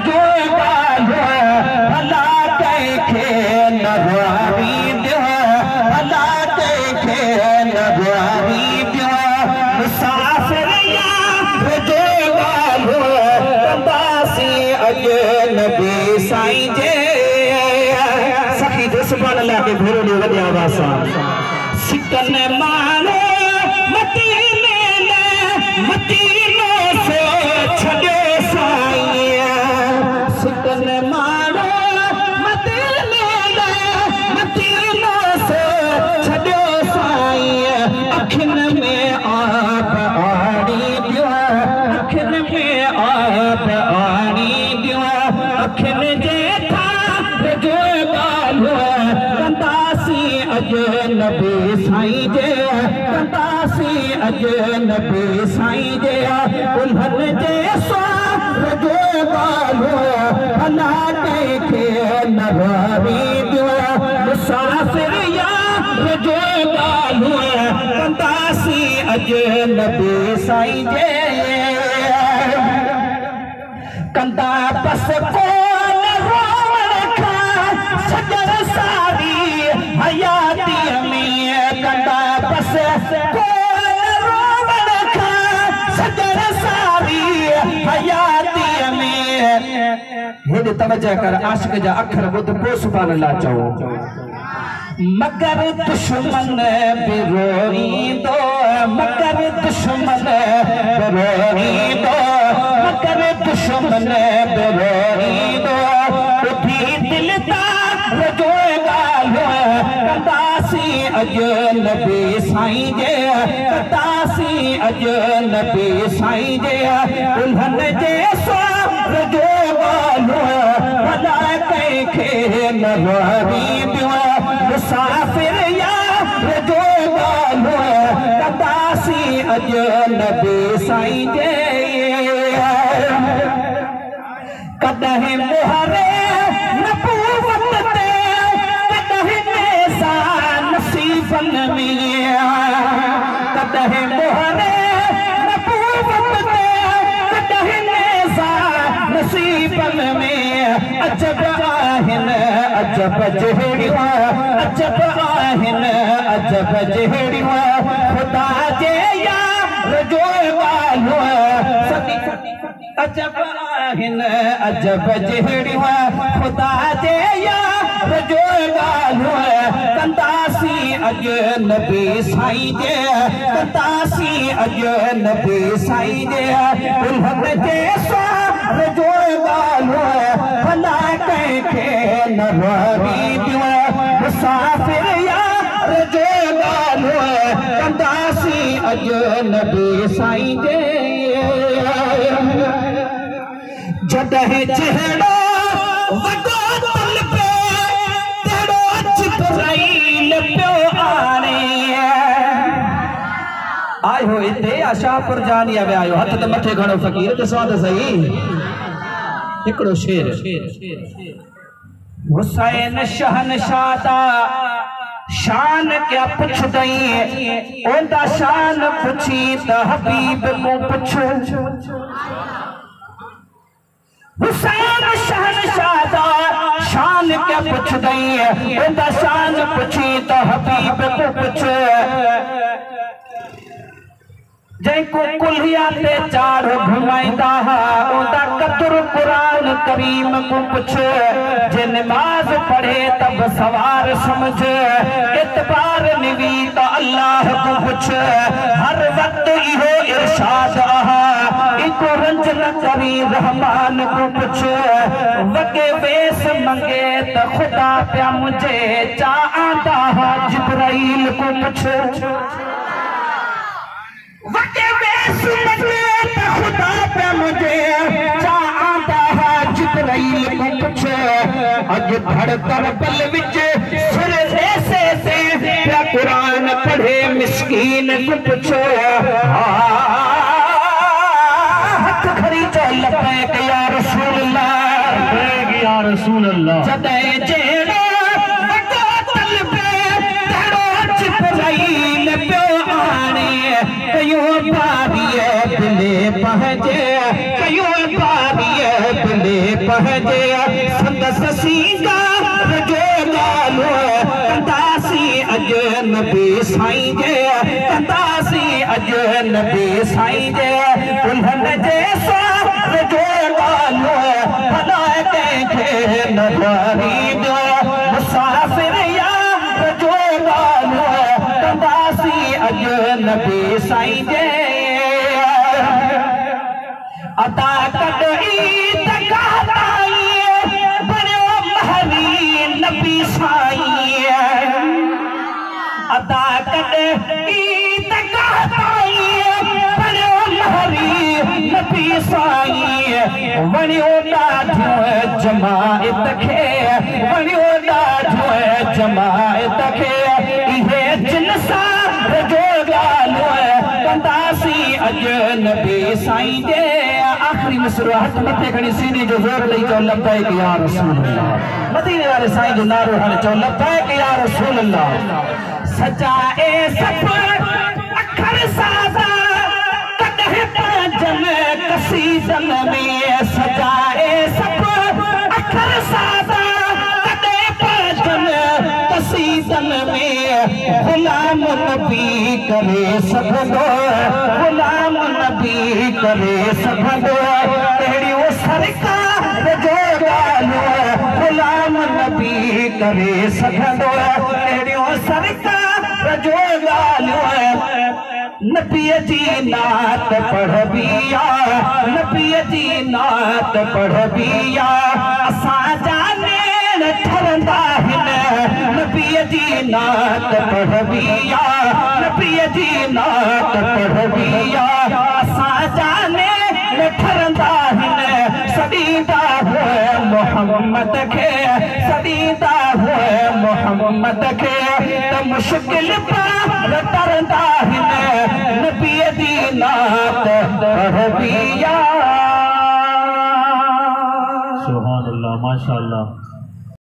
रजो गालो भला कंहिंखे नवारी ॾियो भला कंहिंखे नवारी ॾियो मुसाफ़िर या रजो गालो कंदासीं अॼु नबी साईं जे सखी जो सुभाणे अल्लाह खे भेरो ॾियो वॾे आवाज़ सां सिकन मानो मदीने से छॾियो साईं सिकन मानो मदीने से छॾियो साईं अखियुनि में आब आणी ॾियो अखियुनि में आब आणी ॾियो अखियुनि जे रजो गालो कंदासीं अॼु नबी साईं जे कंदासीं अॼु नबी साईं जे उन्हनि जे रजो गालो भला कंहिंखे नवारी ॾियो मुसाफ़िर या रजो गालो कंदासीं अॼु नबी साईं जे कंदा बस कोन रोवण खां सजर सारी हयातीअ में कंदा बस कोन रोवण खां सजर सारी हयातीअ में हेॾे तवजह कर आशिक़ जा अखर ॿुध पोइ सुभाणे अल्लाह चओ मगर दुश्मन बि रोईंदो मगर दुश्मन बि रोईंदो मगर दुश्मन बि रोईंदो ॿुधी दिलि तां रजो गालो कंदासीं अॼु नबी साईं जे कंदासीं अॼु नबी साईं जे उन्हनि जे रजो गालो भला कंहिंखे नवारी ॾियो मुसाफ़िर या रजो गालो कंदासीं अॼु नबी साईं जे कॾहिं मोहरे नबूवत ते कॾहिं नेज़ा नसीबनि में कॾहिं मोहरे नबूवत ते कॾहिं नेज़ा नसीबनि में अजब आहिनि अजब जहिड़ियूं अजब आहिनि अजब जहिड़ियूं ख़ुदा जे यार जो गालो अजब आहिनि अजब जहिड़ियूं ख़ुदा जे यार जो गालो कंदासीं अॼु नबी साईं जे कंदासीं अॼु नबी साईं जे उन्हनि जे रजो गालो भला कंहिंखे नवारी ॾियो मुसाफ़िर या रजो गालो कंदासीं अॼु नबी साईं जे जॾहिं जहिड़ो वॾो तलबे तहिड़ो जिब्राईल पियो आणे आयो हिते शाहपुर जानिया में आयो हथ त मथे घणो फ़क़ीर ॾिसो त सही हिकिड़ो शेर हुसैन शहनशाह शान क्या पुछदई ओंदा शान पुछी त हबीब को पुछ हुसैन शहनशाह शान क्या पुछदई ओंदा शान पुछी त हबीब को पुछ जैको कुल्हिया ते चार घुमाइंदा ओंदा कदर कुरान करीम को पुछ जे नमाज पढ़े तब सवार समझ एतबार निवी त अल्लाह को पुछ हर वक्त इहो इरशाद इको रंज न करी रहमान को पुछ वगे वेस मंगे त खुदा प्या मुझे चा आंदा जिब्राईल को पुछ वगे वेस मंगे त खुदा प्या मुझे चा आंदा जिब्राईल को पुछ अज धड़कन पल विच सुर ऐसे से प्या कुरान पढ़े मिस्कीन को पुछ हथ खड़ी चो लबैक या रसूल अल्लाह जदे जेड़ो वडो तलबे तेड़ो जिब्राईल पियो आणे कयो बारिय दिले पहुंचे कयो बारिय दिले पंहिंजे संदसि सींगार जो ॻाल्हि कंदासीं अॼु नबी साईं जे कंदासीं अॼु नबी साईं जे उन्हनि जे सवार जो ॻाल्हि भला कंहिंखे न ॾींदो मुसाफ़िर यार जो ॻाल्हि कंदासीं अॼु नबी साईं जे अदा कॾहिं ईद बणियो महरी नबी साईं अदा कॾहिं ईद बणियो महरी नबी साईं वणियो ॾाढो जमायत खे वणियो ॾाढो जमायत खे इहे जिनसार जो ॻाल्हि कंदासीं अॼु नबी साईं जे आखिरी मिसरो हथ मथे खणी सीने जो ज़ोर ॾेई चओ लब्बैक या रसूल अल्लाह मदीने वारे साईं जो नारो हाणे चओ लब्बैक या रसूल अल्लाह सजाए सभ अखर साज़ा कॾहिं पंहिंजन कसीदन में सजाए सभ अखर साज़ा कॾहिं पंहिंजन कसीदन में गुलाम नबी करे सघंदो गुलाम नबी करे सघंदो अहिड़ियूं सरकार जो ॻाल्हि गुलाम नबी करे सघंदो अहिड़ियूं सरकार जो ॻाल्हि नबीअ जी नात पढ़बी आहे नबीअ जी नात पढ़बी आहे असांजा नेण ठरंदा आहिनि नबीअ जी नात पढ़बी आहे नबीअ जी नात पढ़बी आहे असांजा नेण ठरंदा आहिनि सॾींदा हुए मोहम्मद खे सॾींदा हुए मोहम्मद खे त मुश्किल पार तरंदा आहिनि नबीअ जी नात पढ़बी आहे सुभान अल्लाह माशा अल्लाह